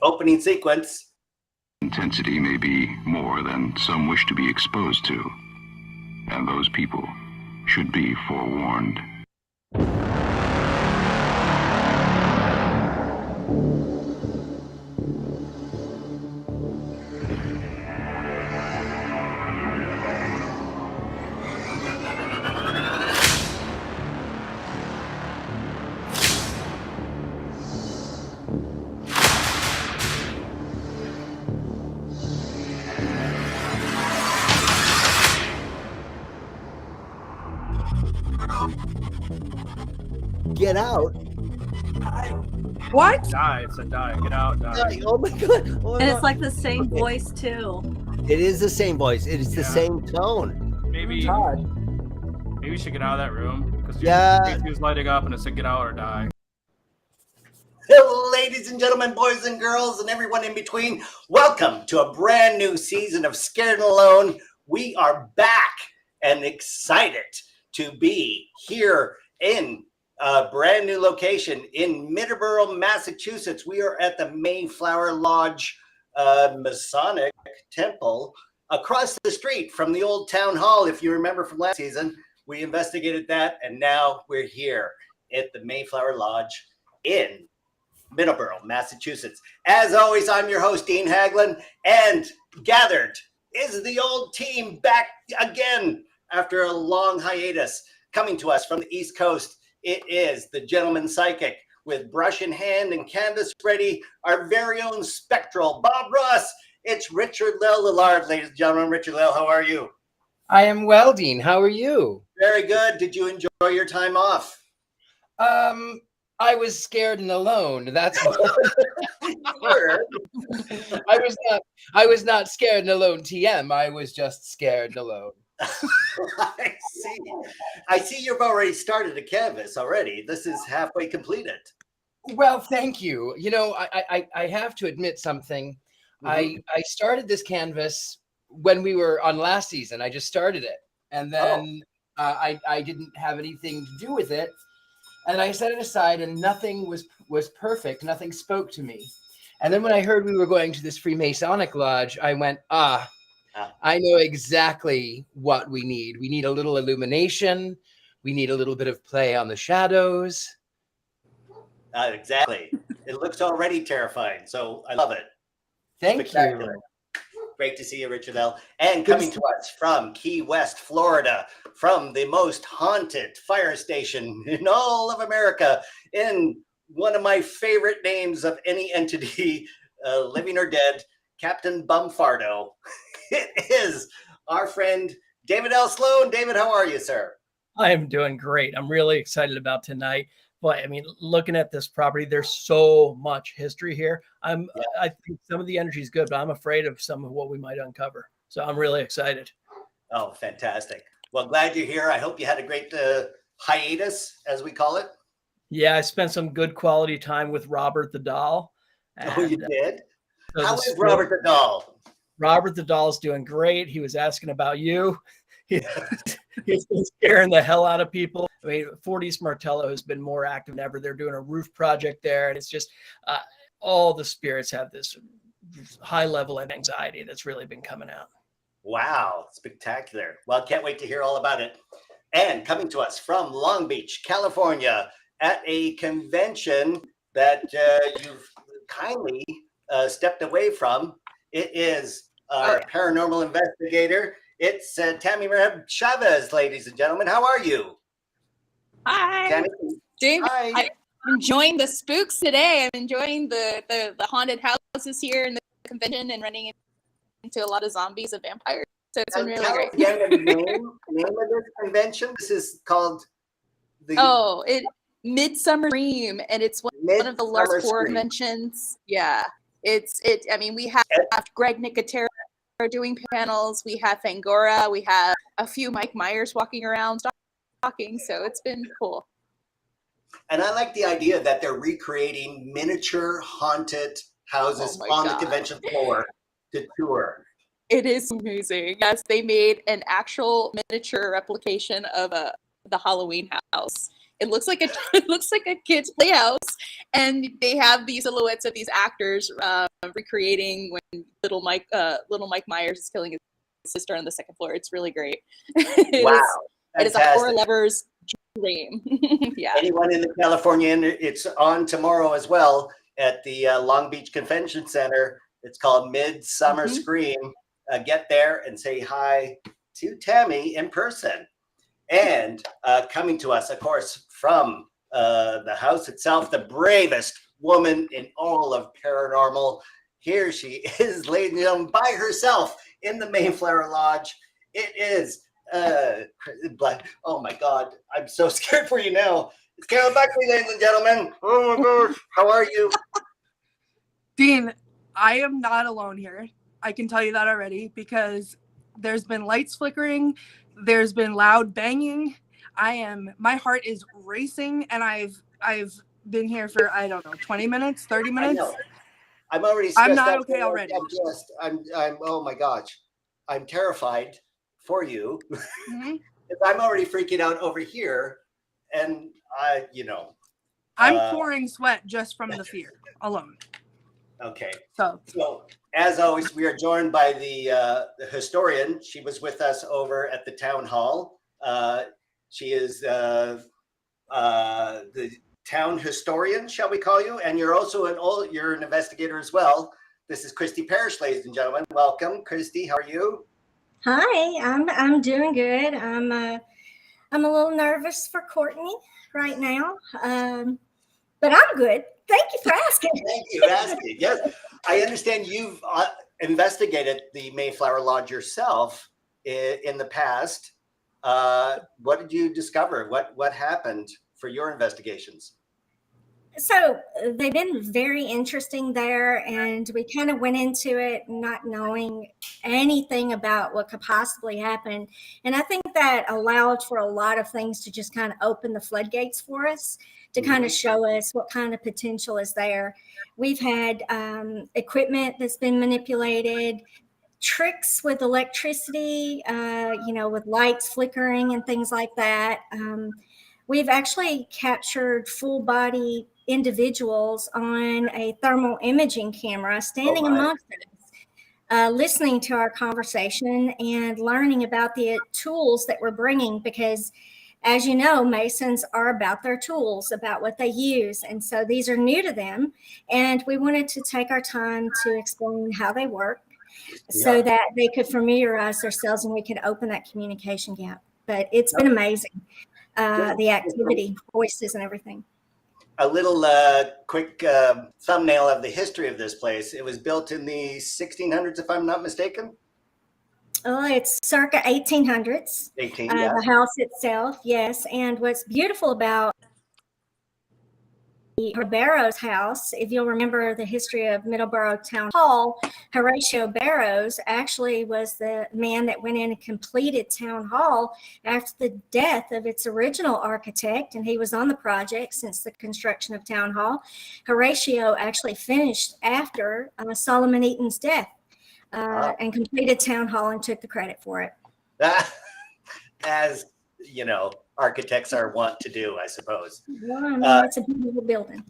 Opening sequence. Intensity may be more than some wish to be exposed to, and those people should be forewarned. Get out. What? Die. It said die. Get out. Die. Oh my god. Oh my And it's God. like the same voice too. It is the same voice. It is the same tone. Maybe we should get out of that room because Yeah. he was lighting up and it said get out or die. Hello, ladies and gentlemen, boys and girls, and everyone in between. Welcome to a brand new season of Scared and Alone. We are back and excited to be here in a brand new location in Middleborough, Massachusetts. We are at the Mayflower Lodge Masonic Temple across the street from the old town hall. If you remember from last season, we investigated that, and now we're here at the Mayflower Lodge in Middleborough, Massachusetts. As always, I'm your host, Dean Haglund, and gathered is the old team back again after a long hiatus. Coming to us from the East Coast, it is the gentleman psychic with brush in hand and canvas ready, our very own spectral Bob Ross. It's Richard-Lael Lillard, ladies and gentlemen. Richard-Lael, how are you? I am well, Dean. How are you? Very good. Did you enjoy your time off? I was scared and alone. That's Sure. I was not scared and alone TM. I was just scared and alone. I see you've already started a canvas already. This is halfway completed. Well, thank you. You know, I have to admit something. I started this canvas when we were on last season. I just started it. And then I didn't have anything to do with it. And I set it aside and nothing was perfect. Nothing spoke to me. And then when I heard we were going to this Masonic Lodge, I went, I know exactly what we need. We need a little illumination. We need a little bit of play on the shadows. Exactly. It looks already terrifying, so I love it. Thank you. Great to see you, Richard-Lael. And coming to us from Key West, Florida, from the most haunted fire station in all of America, in one of my favorite names of any entity, living or dead, Captain Bumfardo. It is our friend David L. Sloan. David, how are you, sir? I am doing great. I'm really excited about tonight. But I mean, looking at this property, there's so much history here. I think some of the energy is good, but I'm afraid of some of what we might uncover. So I'm really excited. Oh, fantastic. Well, glad you're here. I hope you had a great hiatus, as we call it. Yeah, I spent some good quality time with Robert the Doll. Oh, you did? So How is Robert the Doll? Robert the Doll's doing great. He was asking about you. He's been scaring the hell out of people. I mean, 40s Martello has been more active than ever. They're doing a roof project there, and it's just all the spirits have this high level of anxiety that's really been coming out. Wow, spectacular. Well, can't wait to hear all about it. And coming to us from Long Beach, California, at a convention that you've kindly stepped away from, it is our paranormal investigator. It's Tammie Merheb-Chavez, ladies and gentlemen. How are you? Hi, Tammie? Dave. Hi. I'm enjoying the spooks today. I'm enjoying the haunted houses here in the convention and running into a lot of zombies and vampires. So it's been really Tell great. us again the name of this convention. This is called the Midsummer Scream, and it's one of the largest horror conventions. Yeah, I mean, we have Greg Nicotero doing panels. We have Fangora. We have a few Mike Myers walking around talking. So it's been cool. And I like the idea that they're recreating miniature haunted houses on the convention floor to tour. It is amazing. Yes, they made an actual miniature replication of the Halloween house. It looks like a kid's playhouse, and they have these silhouettes of these actors recreating when little Mike Myers is killing his sister on the second floor. It's really great. It is a horror lover's dream. Yeah. Anyone in the California, it's on tomorrow as well at the Long Beach Convention Center. It's called Midsummer Scream. Get there and say hi to Tammie in person. And coming to us, of course, from the house itself, the bravest woman in all of paranormal. Here she is, ladies and gentlemen, by herself in the Mayflower Lodge. It is oh my God, I'm so scared for you now. It's Courtney Buckley, ladies and gentlemen. Oh my gosh, how are you? Dean, I am not alone here. I can tell you that already because there's been lights flickering, there's been loud banging. My heart is racing, and I've been here for, I don't know, 20 minutes, 30 minutes. I know. I'm already stressed I'm not out. okay already. I'm oh my gosh, I'm terrified for you. Mm-hmm. I'm already freaking out over here, and I'm pouring sweat just from the fear alone. Okay. So as always, we are joined by the historian. She was with us over at the town hall. She is the town historian, shall we call you? And you're also you're an investigator as well. This is Christy Parrish, ladies and gentlemen. Welcome, Christy. How are you? Hi, I'm doing good. I'm a little nervous for Courtney right now, but I'm good. Thank you for asking. Thank you for asking. Yes, I understand you've investigated the Mayflower Lodge yourself in the past. What did you discover? What happened for your investigations? So they've been very interesting there, and we kind of went into it not knowing anything about what could possibly happen. And I think that allowed for a lot of things to just kind of open the floodgates for us to kind of show us what kind of potential is there. We've had equipment that's been manipulated, tricks with electricity, with lights flickering and things like that. We've actually captured full body individuals on a thermal imaging camera standing amongst us, listening to our conversation and learning about the tools that we're bringing, because as you know, Masons are about their tools, about what they use. And so these are new to them. And we wanted to take our time to explain how they work so that they could familiarize themselves and we could open that communication gap. But it's been amazing, the activity, voices and everything. A little quick thumbnail of the history of this place. It was built in the 1600s, if I'm not mistaken. Oh, it's circa 1800s. The house itself, yes. And what's beautiful about the Barrows house, if you'll remember the history of Middleborough Town Hall, Horatio Barrows actually was the man that went in and completed Town Hall after the death of its original architect, and he was on the project since the construction of Town Hall. Horatio actually finished after Solomon Eaton's death and completed Town Hall and took the credit for it. As you know, architects are wont to do, I suppose. Well, it's a beautiful building.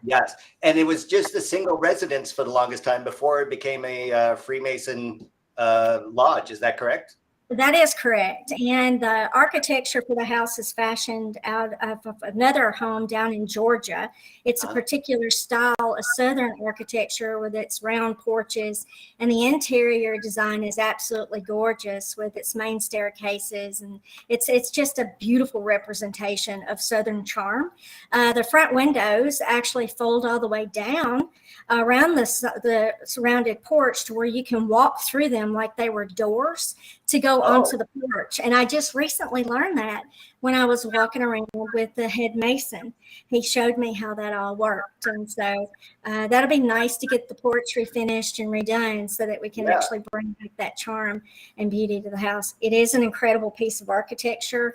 Yes, and it was just a single residence for the longest time before it became a Freemason lodge. Is that correct? That is correct. And the architecture for the house is fashioned out of another home down in Georgia. It's a particular style of Southern architecture with its round porches, and the interior design is absolutely gorgeous with its main staircases. And it's just a beautiful representation of Southern charm. The front windows actually fold all the way down around the surrounded porch to where you can walk through them like they were doors to go onto the porch. And I just recently learned that when I was walking around with the head mason. He showed me how that all worked. And so that'll be nice to get the porch refinished and redone so that we can actually bring back that charm and beauty to the house. It is an incredible piece of architecture.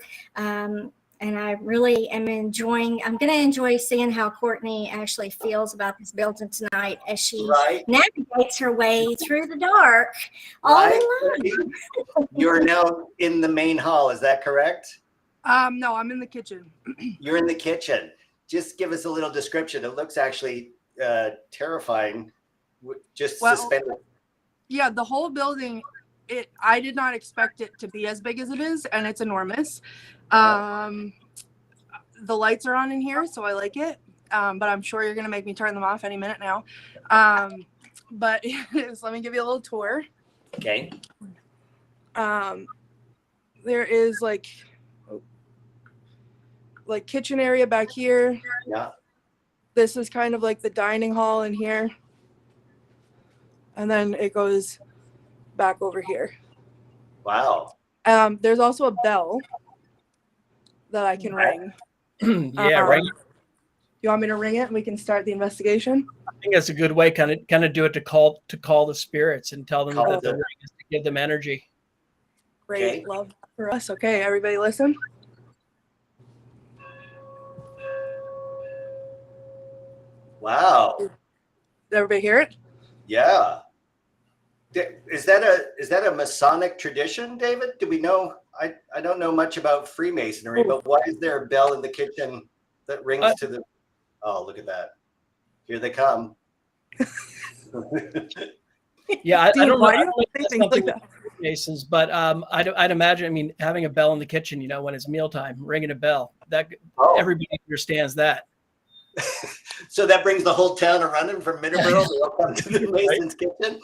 And I really am I'm going to enjoy seeing how Courtney actually feels about this building tonight as she navigates her way through the dark all alone. You're now in the main hall, is that correct? No, I'm in the kitchen. You're in the kitchen. Just give us a little description. It looks actually terrifying. Just Well, suspended. Yeah, the whole building, I did not expect it to be as big as it is, and it's enormous. The lights are on in here, so I like it. But I'm sure you're gonna make me turn them off any minute now. But let me give you a little tour. Okay. There is like kitchen area back here. Yeah. This is kind of like the dining hall in here. And then it goes back over here. Wow. There's also a bell that I can ring. Yeah, right. You want me to ring it and we can start the investigation? I think that's a good way, kind of do it to call the spirits and tell them that the ring is to give them energy. Great, Okay. love that for us. Okay, everybody listen. Wow. Did everybody hear it? Yeah. Is that a Masonic tradition, David? Do we know? I don't know much about Freemasonry, but why is there a bell in the kitchen that rings to the? Oh, look at that! Here they come. Yeah, I don't know. Why I do don't you think think things like that? Masons, but I'd imagine. I mean, having a bell in the kitchen, when it's mealtime, ringing a bell, that everybody understands that. So that brings the whole town running from Middleborough to come to the Mason's kitchen.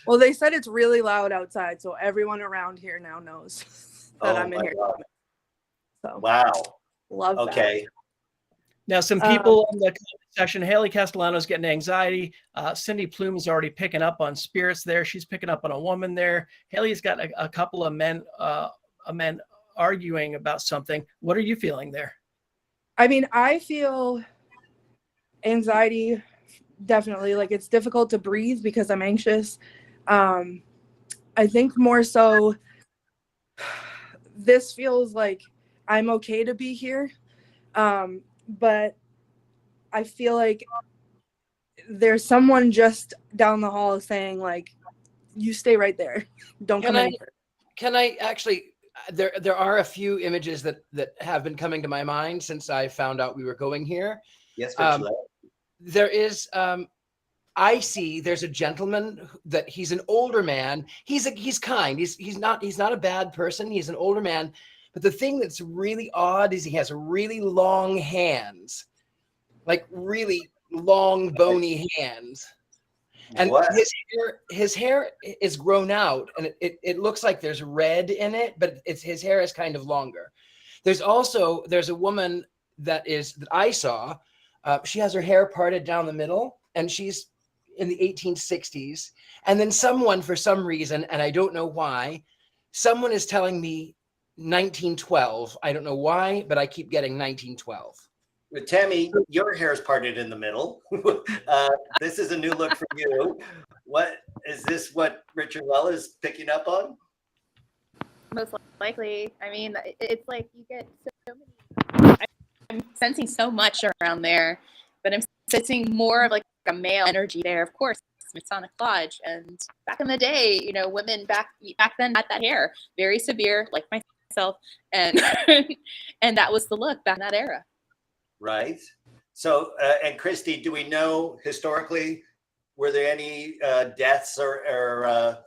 Well, they said it's really loud outside, so everyone around here now knows that I'm in here. God. So Wow. love that. Okay. Now, some people in the comment section, Haley Castellano's getting anxiety. Cindy Plume's already picking up on spirits there. She's picking up on a woman there. Haley's got a couple of men arguing about something. What are you feeling there? I mean, I feel anxiety, definitely. Like, it's difficult to breathe because I'm anxious. I think more so this feels like I'm okay to be here. But I feel like there's someone just down the hall saying, like, you stay right there. Don't come any further. Can I actually, there are a few images that have been coming to my mind since I found out we were going here. Yes, Richard-Lael. There is, I see there's a gentleman that he's an older man. He's kind. He's not a bad person. He's an older man. But the thing that's really odd is he has really long hands, like really long, bony hands. And his hair is grown out, and it looks like there's red in it, but his hair is kind of longer. There's a woman that I saw. She has her hair parted down the middle, and she's in the 1860s. And then someone, for some reason, and I don't know why, someone is telling me 1912. I don't know why, but I keep getting 1912. But Tammie, your hair is parted in the middle. This is a new look for you. What is this? What Richard-Lael is picking up on? Most likely. I mean, it's like you get so many. I'm sensing so much around there, but I'm sensing more of like a male energy there. Of course, Masonic Lodge, and back in the day, women back then had that hair, very severe, like myself, and and that was the look back in that era. Right. So, and Christy, do we know historically, were there any deaths or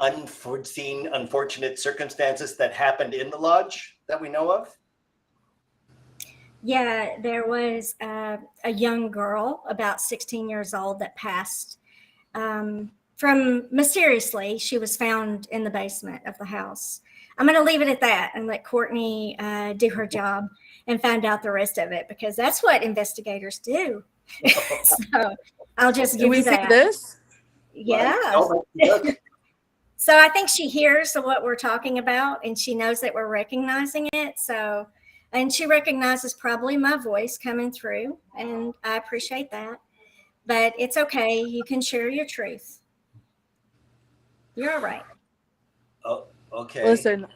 unforeseen, unfortunate circumstances that happened in the lodge that we know of? Yeah, there was a young girl, about 16 years old, that passed from mysteriously. She was found in the basement of the house. I'm going to leave it at that and let Courtney do her job and find out the rest of it, because that's what investigators do. So I'll just give you that. See this? Yeah. So I think she hears what we're talking about, and she knows that we're recognizing it. So, and she recognizes probably my voice coming through, and I appreciate that. But it's okay. You can share your truth. You're all right. Oh, okay. Listen,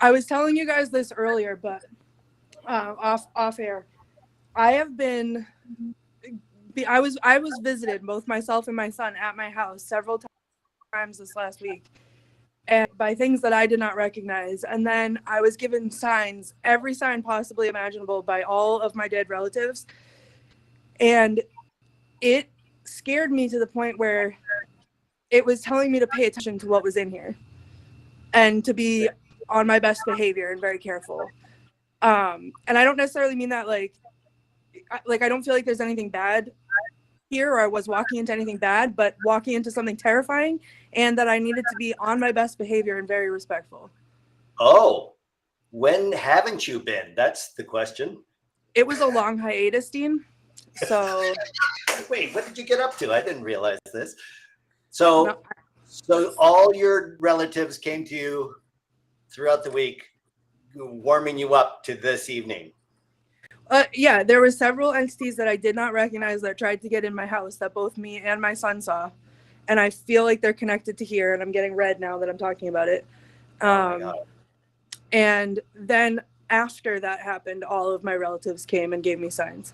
I was telling you guys this earlier, but off air. I was visited, both myself and my son, at my house several times this last week, and by things that I did not recognize. And then I was given signs, every sign possibly imaginable, by all of my dead relatives. And it scared me to the point where it was telling me to pay attention to what was in here and to be on my best behavior and very careful. And I don't necessarily mean that like I don't feel like there's anything bad here or I was walking into anything bad, but walking into something terrifying, and that I needed to be on my best behavior and very respectful. Oh, when haven't you been? That's the question. It was a long hiatus, Dean. So wait, what did you get up to? I didn't realize this. So, No. So all your relatives came to you throughout the week, warming you up to this evening. Yeah, there were several entities that I did not recognize that tried to get in my house that both me and my son saw. And I feel like they're connected to here, and I'm getting red now that I'm talking about it. Oh my God. And then after that happened, all of my relatives came and gave me signs.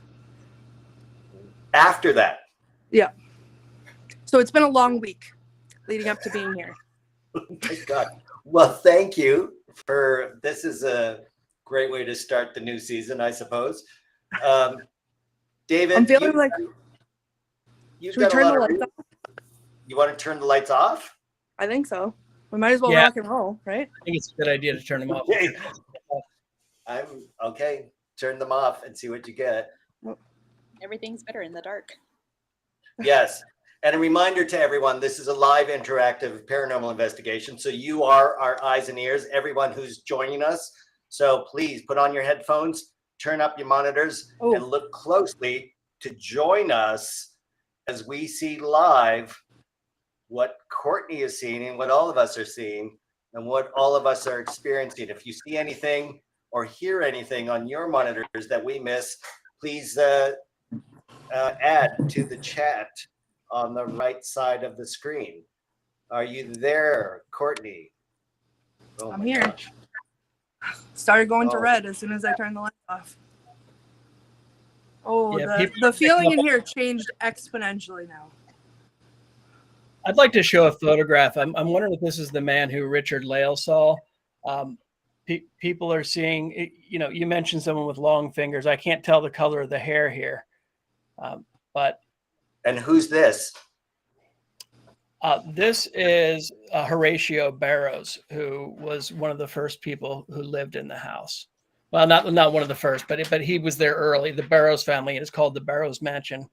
After that? Yeah. So it's been a long week leading up to being here. Oh my God. Well, thank you for, this is a great way to start the new season, I suppose. David, I'm feeling like, you've should we got turn a the lot of, lights off? you want to turn the lights off? I think so. We might as well Yeah. rock and roll, right? I think it's a good idea to turn them off. Okay. I'm okay. Turn them off and see what you get. Everything's better in the dark. Yes. And a reminder to everyone, this is a live interactive paranormal investigation. So you are our eyes and ears, everyone who's joining us. So please put on your headphones, turn up your monitors, and look closely to join us as we see live what Courtney is seeing and what all of us are seeing and what all of us are experiencing. If you see anything or hear anything on your monitors that we miss, please add to the chat on the right side of the screen. Are you there, Courtney? Oh, I'm my here. gosh. Started going to Oh. red as soon as I turned the lights off. Oh, Yeah, the feeling in here changed exponentially now. I'd like to show a photograph. I'm wondering if this is the man who Richard-Lael saw. People are seeing, you know, you mentioned someone with long fingers. I can't tell the color of the hair here. But And who's this? this is Horatio Barrows, who was one of the first people who lived in the house. Well, not one of the first, but he was there early. The Barrows family, and it's called the Barrows Mansion.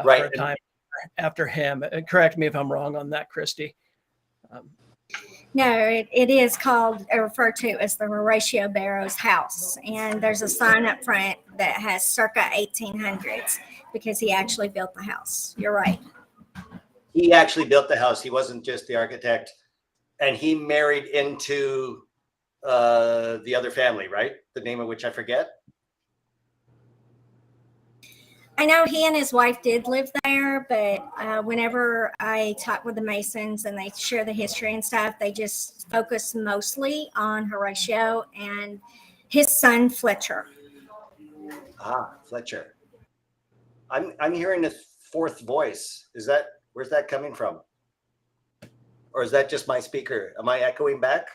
Right. For a time after him. Correct me if I'm wrong on that, Christy. No, it is called, referred to as the Horatio Barrows house. And there's a sign up front that has circa 1800s because he actually built the house. You're right. He actually built the house. He wasn't just the architect. And he married into the other family, right? The name of which I forget. I know he and his wife did live there, but whenever I talk with the Masons and they share the history and stuff, they just focus mostly on Horatio and his son Fletcher. Ah, Fletcher. I'm hearing a fourth voice. Where's that coming from? Or is that just my speaker? Am I echoing back?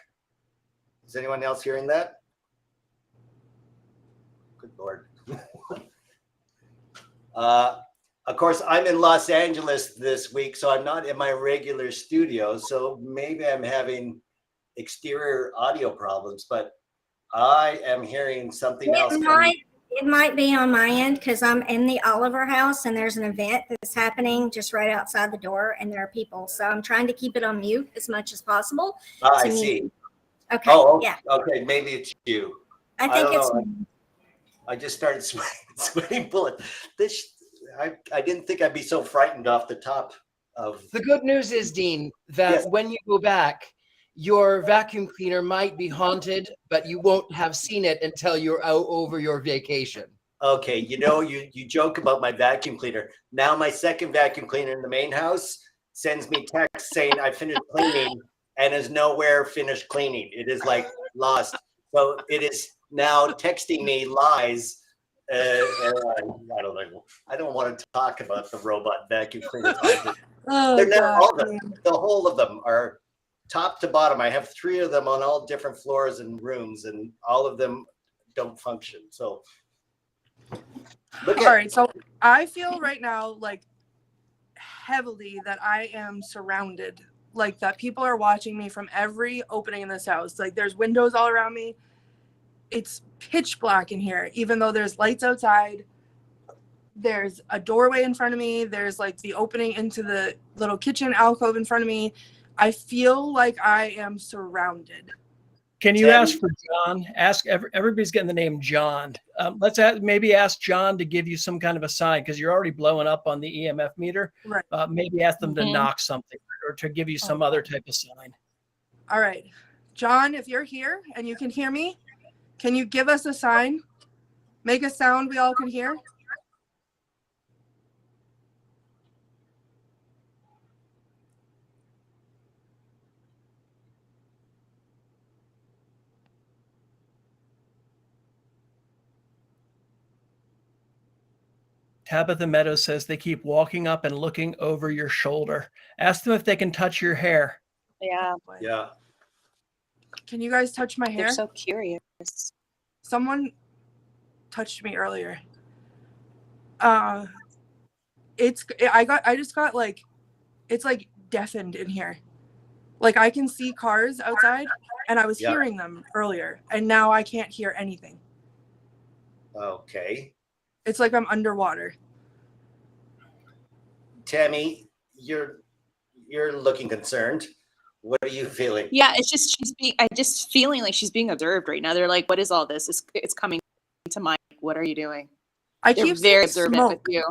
Is anyone else hearing that? Good Lord. Of course, I'm in Los Angeles this week, so I'm not in my regular studio. So maybe I'm having exterior audio problems, but I am hearing something else. It might be on my end because I'm in the Oliver house and there's an event that's happening just right outside the door and there are people. So I'm trying to keep it on mute as much as possible. I see. Okay. Oh, yeah. Okay. Maybe it's you. I think it's. I just started sweating bullets. I didn't think I'd be so frightened off the top of. The good news is, Dean, that Yes. when you go back, your vacuum cleaner might be haunted, but you won't have seen it until you're out over your vacation. Okay, you joke about my vacuum cleaner. Now my second vacuum cleaner in the main house sends me texts saying I finished cleaning and is nowhere finished cleaning. It is like lost. So it is now texting me lies. I don't know. I don't want to talk about the robot vacuum cleaner. Oh, They're not God. all of them. The whole of them are top to bottom. I have 3 of them on all different floors and rooms, and all of them don't function. So look All right, so I feel right now like heavily that I am surrounded, like that people are watching me from every opening in this house. Like there's windows all around me. It's pitch black in here, even though there's lights outside. There's a doorway in front of me. There's like the opening into the little kitchen alcove in front of me. I feel like I am surrounded. Can you ask for John? Everybody's getting the name John. Let's maybe ask John to give you some kind of a sign, because you're already blowing up on the EMF meter. Right. Maybe ask them to knock something or to give you some other type of sign. All right. John, if you're here and you can hear me, can you give us a sign? Make a sound we all can hear. Tabitha Meadows says they keep walking up and looking over your shoulder. Ask them if they can touch your hair. Yeah. Yeah. Can you guys touch my hair? They're so curious. Someone touched me earlier. I just got like, it's like deafened in here. Like I can see cars outside and I was hearing them earlier and now I can't hear anything. Okay. It's like I'm underwater. Tammie, you're looking concerned. What are you feeling? Yeah, it's just I just feeling like she's being observed right now. They're like, what is all this? It's coming to mind. What are you doing? They're keep very observant smoke. with you.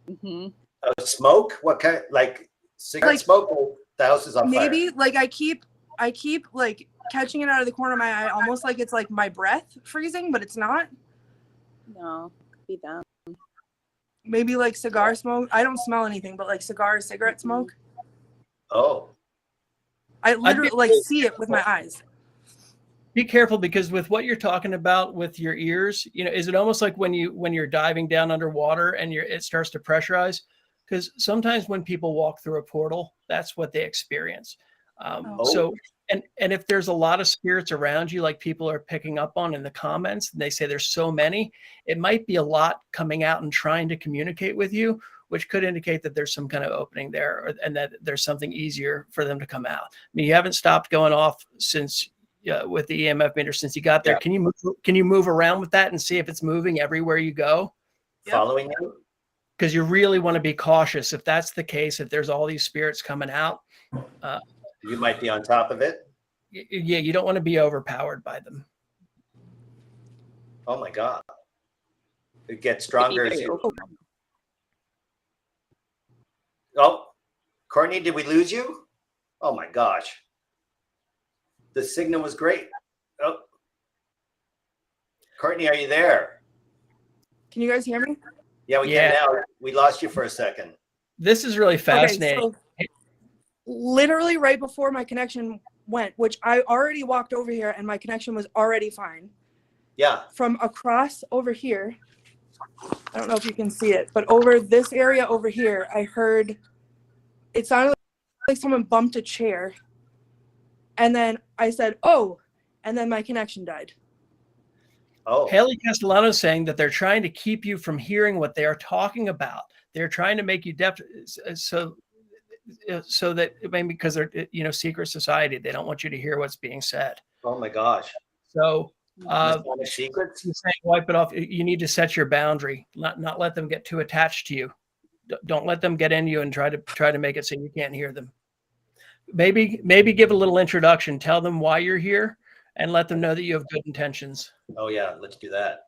Mm-hmm. Smoke? What kind? Like cigarette smoke? Or the house is on fire. Maybe like I keep like catching it out of the corner of my eye, almost like it's like my breath freezing, but it's not. No, could be them. Maybe like cigar smoke. I don't smell anything, but like cigarette smoke. Oh. I literally like see it with my eyes. Be careful, because with what you're talking about with your ears, is it almost like when you're diving down underwater and it starts to pressurize? Because sometimes when people walk through a portal, that's what they experience. So, and if there's a lot of spirits around you, like people are picking up on in the comments, and they say there's so many, it might be a lot coming out and trying to communicate with you, which could indicate that there's some kind of opening there, and that there's something easier for them to come out. I mean, you haven't stopped going off since with the EMF meter since you got there. Yeah. Can you move around with that and see if it's moving everywhere you go? Following you? Because you really want to be cautious. If that's the case, if there's all these spirits coming out, you might be on top of it. Yeah, you don't want to be overpowered by them. Oh my God. It gets stronger as you... Oh, Courtney, did we lose you? Oh my gosh. The signal was great. Oh. Courtney, are you there? Can you guys hear me? Yeah, we can now. We lost you for a second. This is really fascinating. Okay, so literally right before my connection went, which I already walked over here and my connection was already fine. Yeah. From across over here, I don't know if you can see it, but over this area over here, I heard, it sounded like someone bumped a chair. And then I said, oh, and then my connection died. Oh. Haley Castellano is saying that they're trying to keep you from hearing what they are talking about. They're trying to make you deaf, so that maybe because they're secret society, they don't want you to hear what's being said. Oh my gosh. So secrets. Saying wipe it off. You need to set your boundary, not let them get too attached to you. Don't let them get in you and try to make it so you can't hear them. Maybe give a little introduction. Tell them why you're here and let them know that you have good intentions. Oh yeah, let's do that.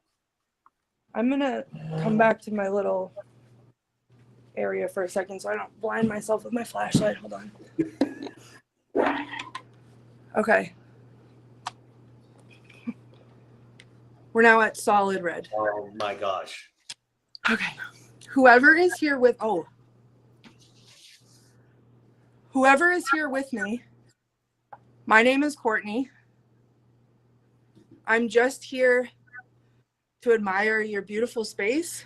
I'm gonna come back to my little area for a second so I don't blind myself with my flashlight. Hold on. Okay. We're now at solid red. Oh my gosh. Okay. Whoever is here with me, my name is Courtney. I'm just here to admire your beautiful space,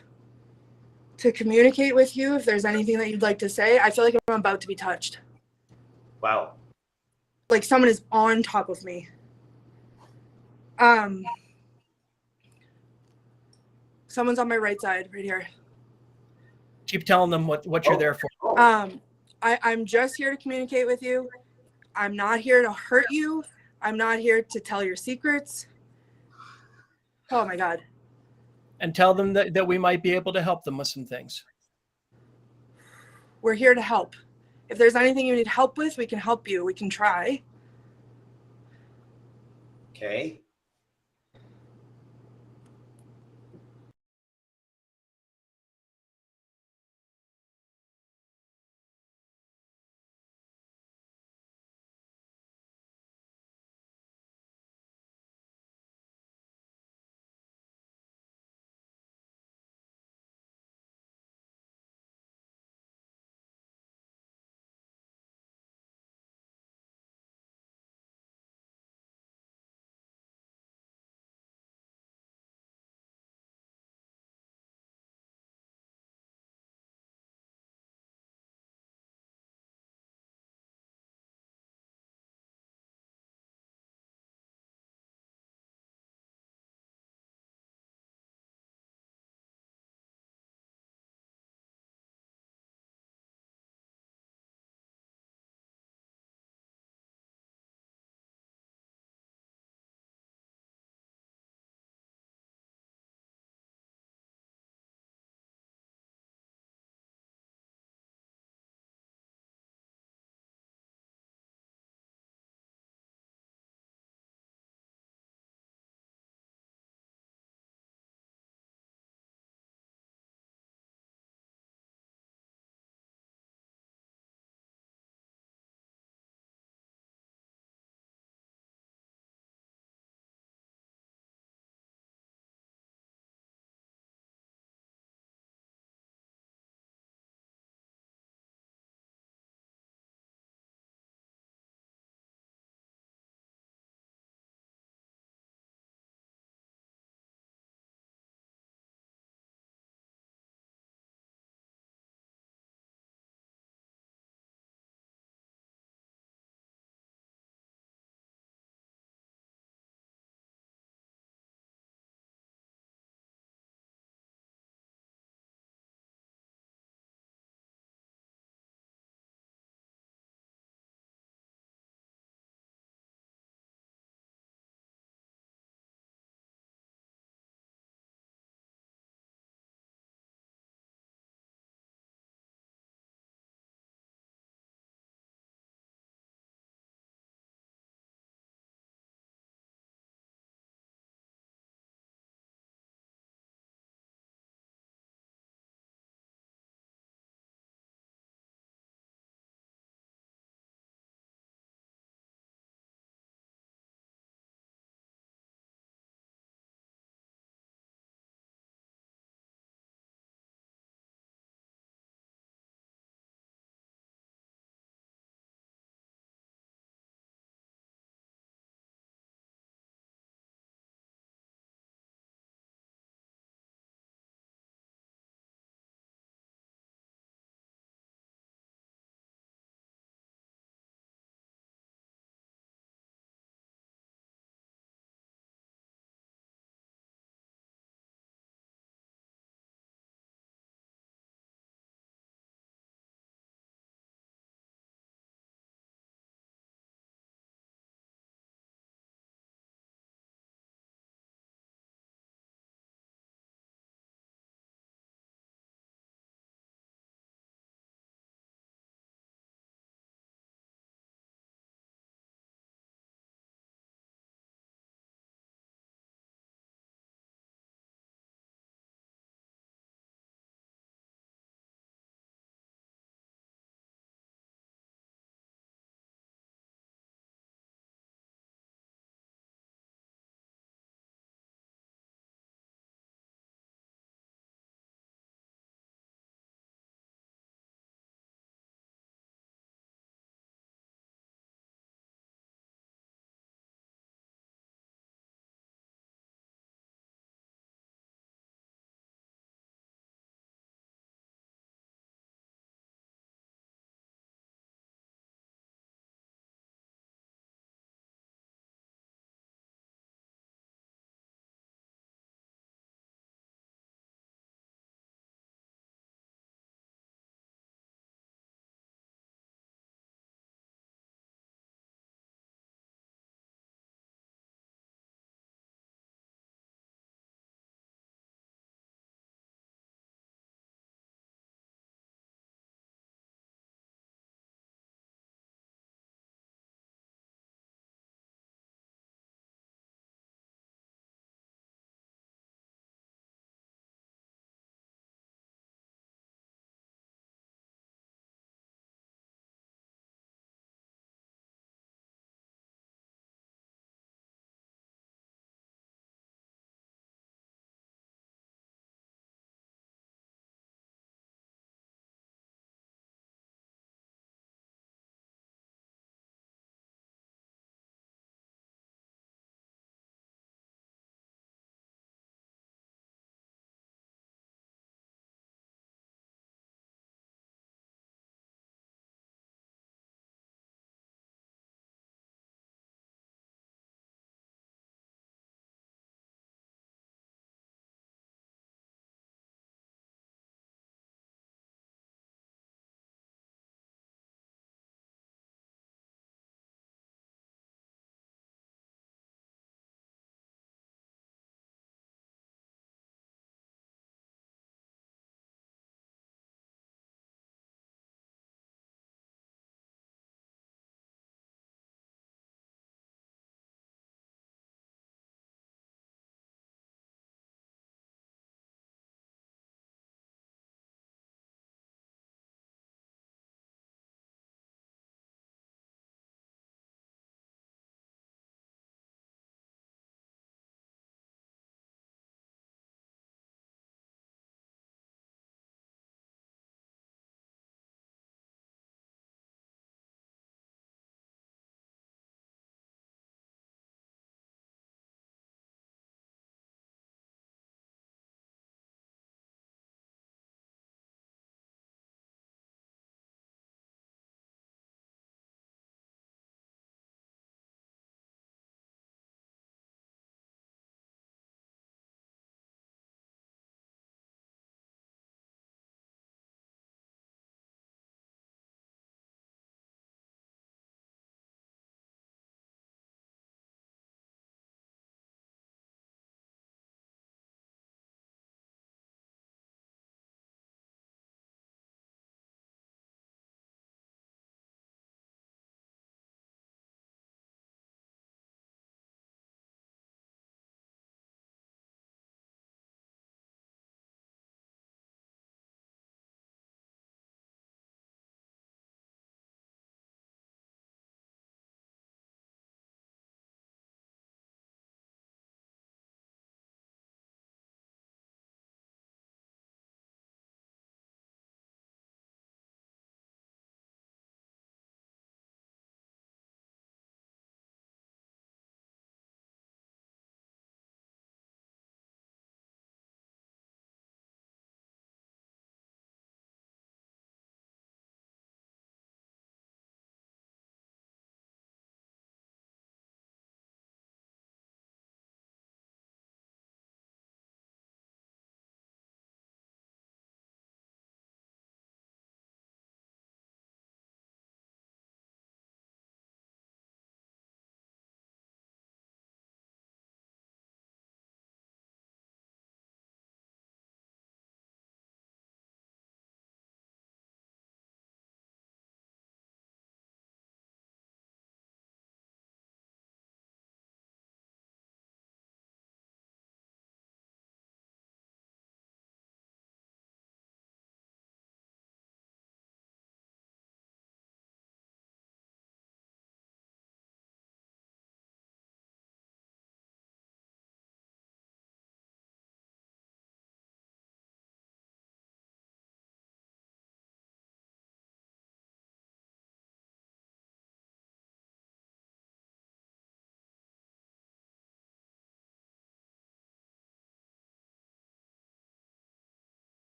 to communicate with you if there's anything that you'd like to say. I feel like I'm about to be touched. Wow. Like someone is on top of me. Someone's on my right side right here. Keep telling them what you're there for. I'm just here to communicate with you. I'm not here to hurt you. I'm not here to tell your secrets. Oh my God. And tell them that we might be able to help them with some things. We're here to help. If there's anything you need help with, we can help you. We can try. Okay.